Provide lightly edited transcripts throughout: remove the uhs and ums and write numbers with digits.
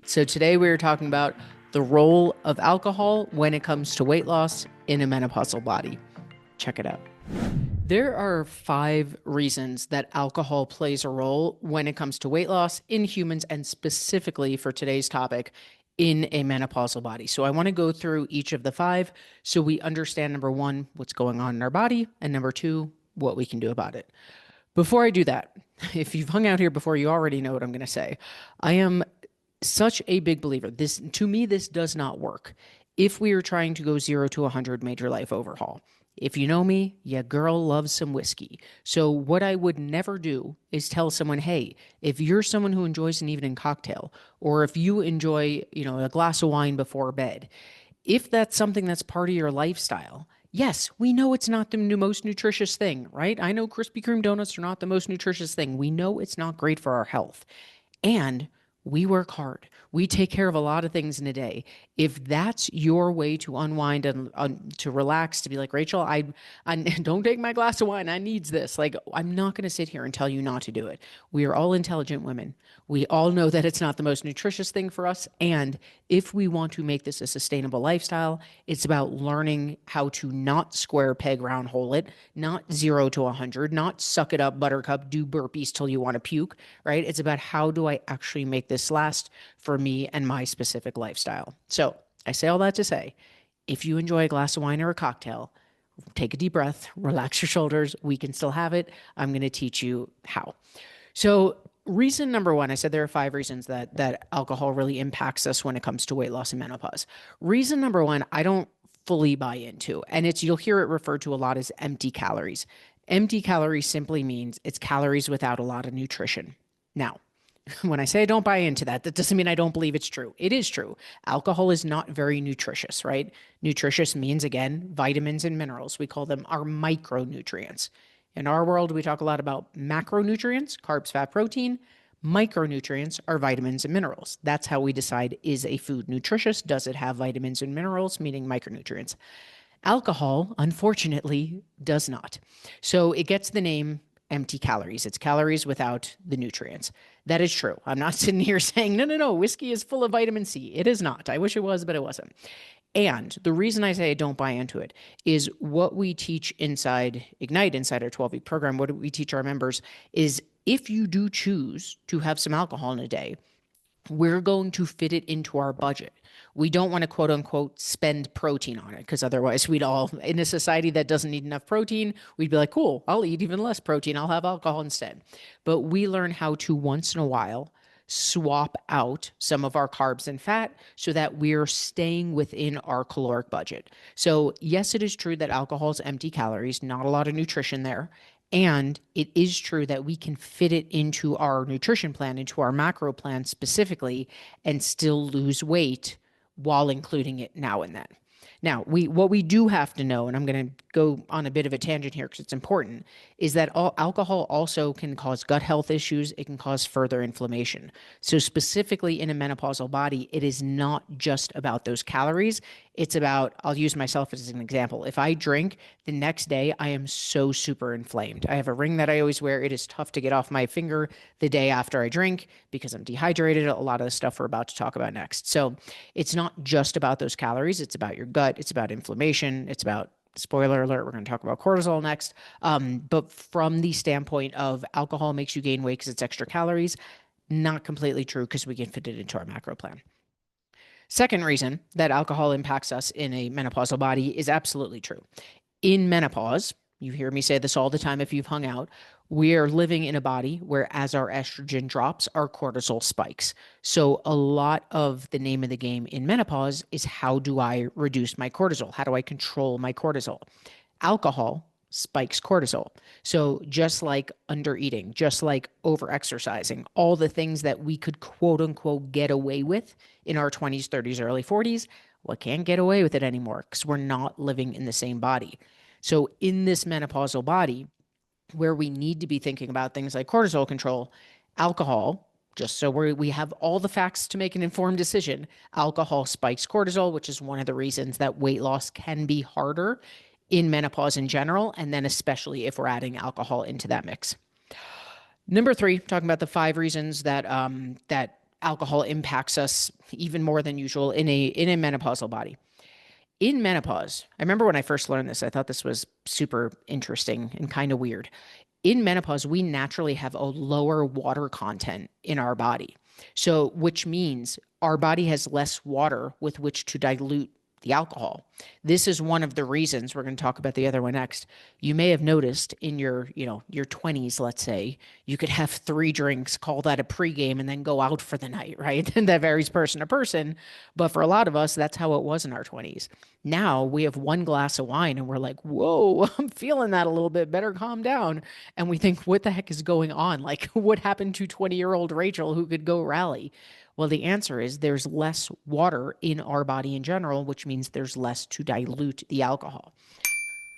So today we are talking about the role of alcohol when it comes to weight loss in a menopausal body. Check it out. There are 5 reasons that alcohol plays a role when it comes to weight loss in humans, and specifically for today's topic, in a menopausal body. So I want to go through each of the 5 so we understand, number 1, what's going on in our body, and number 2, what we can do about it. Before I do that, if you've hung out here before, you already know what I'm going to say. I am such a big believer. To me, this does not work if we are trying to go 0 to 100 major life overhaul. If you know me, yeah, girl loves some whiskey. So what I would never do is tell someone, hey, if you're someone who enjoys an evening cocktail, or if you enjoy, a glass of wine before bed, if that's something that's part of your lifestyle, yes, we know it's not the most nutritious thing, right? I know Krispy Kreme donuts are not the most nutritious thing. We know it's not great for our health. And we work hard. We take care of a lot of things in a day. If that's your way to unwind and to relax, to be like, Rachel, I don't take my glass of wine. I needs this. Like, I'm not going to sit here and tell you not to do it. We are all intelligent women. We all know that it's not the most nutritious thing for us. And if we want to make this a sustainable lifestyle, it's about learning how to not square peg round hole it, not 0 to 100, not suck it up, buttercup, do burpees till you want to puke, right? It's about how do I actually make this last for me and my specific lifestyle. So I say all that to say, if you enjoy a glass of wine or a cocktail, take a deep breath, relax your shoulders. We can still have it. I'm going to teach you how. So reason number 1, I said there are 5 reasons that alcohol really impacts us when it comes to weight loss and menopause. Reason number 1, I don't fully buy into, and you'll hear it referred to a lot as empty calories. Empty calories simply means it's calories without a lot of nutrition. Now, when I say I don't buy into that, that doesn't mean I don't believe it's true. It is true. Alcohol is not very nutritious, right? Nutritious means, again, vitamins and minerals. We call them our micronutrients. In our world, we talk a lot about macronutrients, carbs, fat, protein. Micronutrients are vitamins and minerals. That's how we decide, is a food nutritious? Does it have vitamins and minerals, meaning micronutrients? Alcohol, unfortunately, does not. So it gets the name empty calories. It's calories without the nutrients. That is true. I'm not sitting here saying, no, whiskey is full of vitamin C. It is not. I wish it was, but it wasn't. And the reason I say I don't buy into it is what we teach inside Ignite, inside our 12-week program, what we teach our members is if you do choose to have some alcohol in a day, we're going to fit it into our budget. We don't want to quote unquote spend protein on it, because otherwise we'd all, in a society that doesn't need enough protein, we'd be like, cool, I'll eat even less protein. I'll have alcohol instead. But we learn how to once in a while swap out some of our carbs and fat so that we're staying within our caloric budget. So yes, it is true that alcohol is empty calories, not a lot of nutrition there. And it is true that we can fit it into our nutrition plan, into our macro plan specifically, and still lose weight while including it now and then. Now, what we do have to know, and I'm going to go on a bit of a tangent here because it's important, is that alcohol also can cause gut health issues. It can cause further inflammation. So specifically in a menopausal body, it is not just about those calories. It's about, I'll use myself as an example. If I drink, the next day I am so super inflamed. I have a ring that I always wear. It is tough to get off my finger the day after I drink because I'm dehydrated. A lot of the stuff we're about to talk about next. So it's not just about those calories. It's about your gut. It's about inflammation. It's about, spoiler alert, we're going to talk about cortisol next. But from the standpoint of alcohol makes you gain weight because it's extra calories, not completely true because we can fit it into our macro plan. Second reason that alcohol impacts us in a menopausal body is absolutely true. In menopause, you hear me say this all the time if you've hung out, we are living in a body where as our estrogen drops, our cortisol spikes. So a lot of the name of the game in menopause is how do I reduce my cortisol? How do I control my cortisol? Alcohol spikes cortisol. So just like under eating, just like over exercising, all the things that we could quote unquote get away with in our 20s, 30s, early 40s, well, can't get away with it anymore because we're not living in the same body. So in this menopausal body, where we need to be thinking about things like cortisol control, alcohol, just so we have all the facts to make an informed decision, alcohol spikes cortisol, which is one of the reasons that weight loss can be harder in menopause in general, and then especially if we're adding alcohol into that mix. Number 3, talking about the 5 reasons that alcohol impacts us even more than usual in a menopausal body. In menopause, I remember when I first learned this, I thought this was super interesting and kind of weird. In menopause, we naturally have a lower water content in our body. So, which means our body has less water with which to dilute the alcohol. This is one of the reasons we're going to talk about the other one next. You may have noticed in your 20s, let's say, you could have 3 drinks, call that a pregame, and then go out for the night, right? And that varies person to person. But for a lot of us, that's how it was in our 20s. Now we have 1 glass of wine and we're like, whoa, I'm feeling that a little bit. Better calm down. And we think, what the heck is going on? Like, what happened to 20-year-old Rachel who could go rally? Well, the answer is there's less water in our body in general, which means there's less to dilute the alcohol.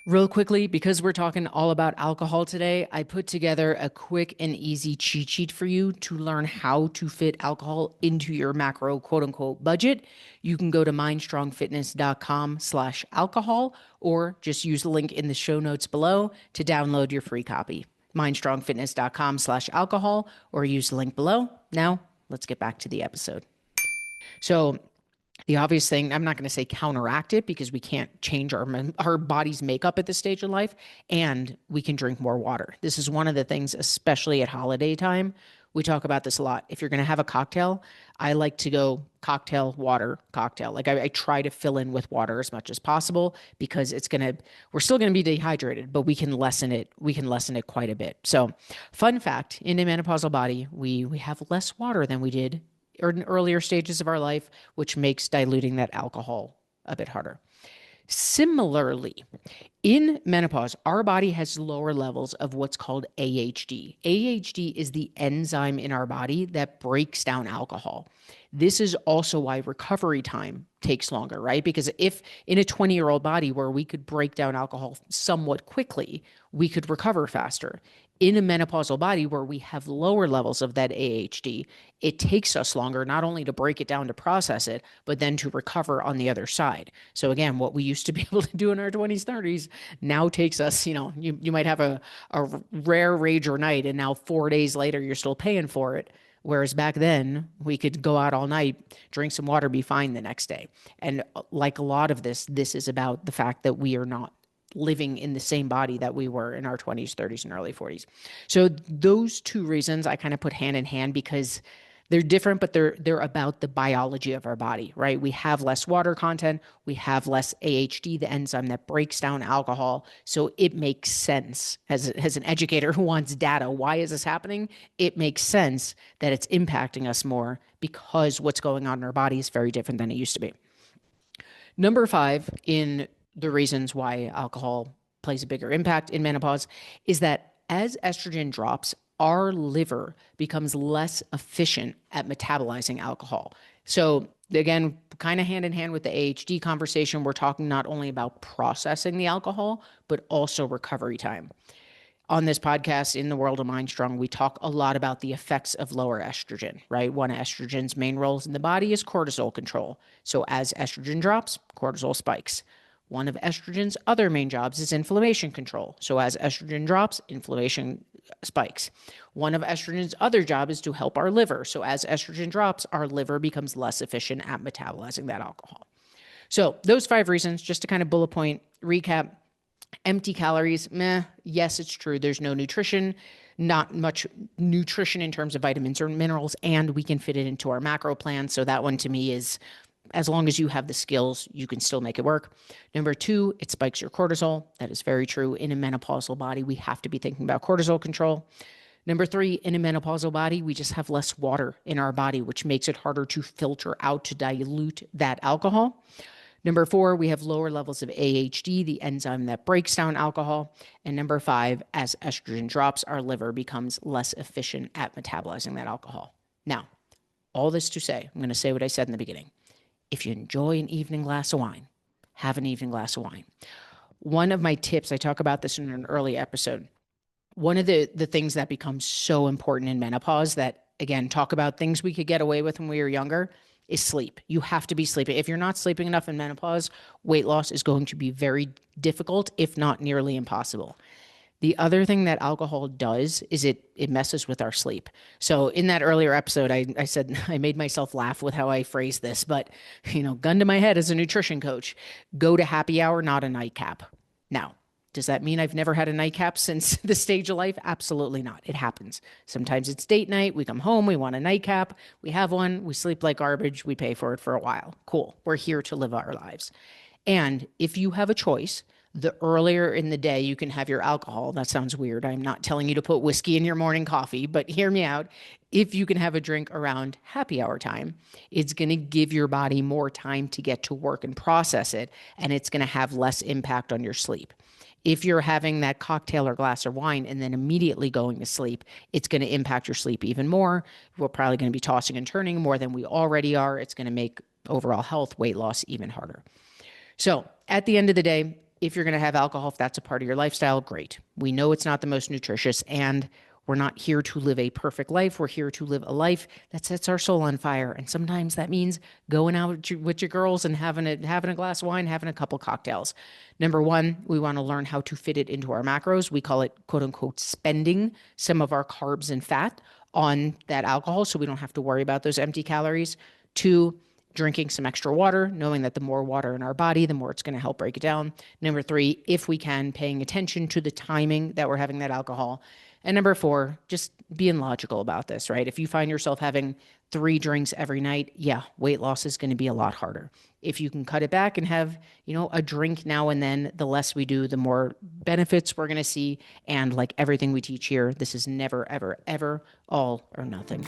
Real quickly, because we're talking all about alcohol today, I put together a quick and easy cheat sheet for you to learn how to fit alcohol into your macro quote unquote budget. You can go to mindstrongfitness.com/alcohol or just use the link in the show notes below to download your free copy. mindstrongfitness.com/alcohol or use the link below. Now, let's get back to the episode. So, the obvious thing, I'm not going to say counteract it because we can't change our body's makeup at this stage of life, and we can drink more water. This is one of the things, especially at holiday time. We talk about this a lot. If you're going to have a cocktail, I like to go cocktail, water, cocktail. Like I try to fill in with water as much as possible because we're still going to be dehydrated, but we can lessen it. We can lessen it quite a bit. So fun fact, in a menopausal body, we have less water than we did in earlier stages of our life, which makes diluting that alcohol a bit harder. Similarly, in menopause, our body has lower levels of what's called AHD. AHD is the enzyme in our body that breaks down alcohol. This is also why recovery time takes longer, right? Because if in a 20-year-old body where we could break down alcohol somewhat quickly, we could recover faster. In a menopausal body where we have lower levels of that AHD, it takes us longer not only to break it down to process it, but then to recover on the other side. So again, what we used to be able to do in our 20s, 30s now takes us, you might have a rare rager night and now 4 days later you're still paying for it. Whereas back then, we could go out all night, drink some water, be fine the next day. And like a lot of this is about the fact that we are not living in the same body that we were in our 20s, 30s, and early 40s. So those two reasons I kind of put hand in hand because they're different, but they're about the biology of our body, right? We have less water content. We have less AHD, the enzyme that breaks down alcohol. So it makes sense as an educator who wants data. Why is this happening? It makes sense that it's impacting us more because what's going on in our body is very different than it used to be. Number 5 in the reasons why alcohol plays a bigger impact in menopause is that as estrogen drops, our liver becomes less efficient at metabolizing alcohol. So again, kind of hand in hand with the AHD conversation, we're talking not only about processing the alcohol, but also recovery time. On this podcast, in the world of MindStrong, we talk a lot about the effects of lower estrogen, right? One of estrogen's main roles in the body is cortisol control. So as estrogen drops, cortisol spikes. One of estrogen's other main jobs is inflammation control. So as estrogen drops, inflammation spikes. One of estrogen's other job is to help our liver. So as estrogen drops, our liver becomes less efficient at metabolizing that alcohol. So those 5 reasons, just to kind of bullet point recap. Empty calories, yes, it's true. There's no nutrition, not much nutrition in terms of vitamins or minerals, and we can fit it into our macro plan. So that one to me is, as long as you have the skills, you can still make it work. Number 2, it spikes your cortisol. That is very true. In a menopausal body, we have to be thinking about cortisol control. Number 3, in a menopausal body, we just have less water in our body, which makes it harder to filter out to dilute that alcohol. Number 4, we have lower levels of AHD, the enzyme that breaks down alcohol. And number 5, as estrogen drops, our liver becomes less efficient at metabolizing that alcohol. Now, all this to say, I'm going to say what I said in the beginning. If you enjoy an evening glass of wine, have an evening glass of wine. One of my tips, I talk about this in an early episode. One of the things that becomes so important in menopause that, again, talk about things we could get away with when we were younger, is sleep. You have to be sleeping. If you're not sleeping enough in menopause, weight loss is going to be very difficult, if not nearly impossible. The other thing that alcohol does is it messes with our sleep. So in that earlier episode, I said I made myself laugh with how I phrased this, but gun to my head as a nutrition coach, go to happy hour, not a nightcap. Now, does that mean I've never had a nightcap since the stage of life? Absolutely not. It happens. Sometimes it's date night. We come home, we want a nightcap. We have one, we sleep like garbage, we pay for it for a while. Cool. We're here to live our lives. And if you have a choice, the earlier in the day you can have your alcohol, that sounds weird. I'm not telling you to put whiskey in your morning coffee, but hear me out. If you can have a drink around happy hour time, it's going to give your body more time to get to work and process it, and it's going to have less impact on your sleep. If you're having that cocktail or glass of wine and then immediately going to sleep, it's going to impact your sleep even more. We're probably going to be tossing and turning more than we already are. It's going to make overall health, weight loss even harder. So at the end of the day, if you're going to have alcohol, if that's a part of your lifestyle, great. We know it's not the most nutritious, and we're not here to live a perfect life. We're here to live a life that sets our soul on fire. And sometimes that means going out with your girls and having a glass of wine, having a couple cocktails. Number one, we want to learn how to fit it into our macros. We call it, quote unquote, spending some of our carbs and fat on that alcohol so we don't have to worry about those empty calories. Two, drinking some extra water, knowing that the more water in our body, the more it's going to help break it down. Number three, if we can, paying attention to the timing that we're having that alcohol. And number four, just being logical about this, right? If you find yourself having 3 drinks every night, yeah, weight loss is going to be a lot harder. If you can cut it back and have, a drink now and then, the less we do, the more benefits we're going to see. And like everything we teach here, this is never, ever, ever all or nothing.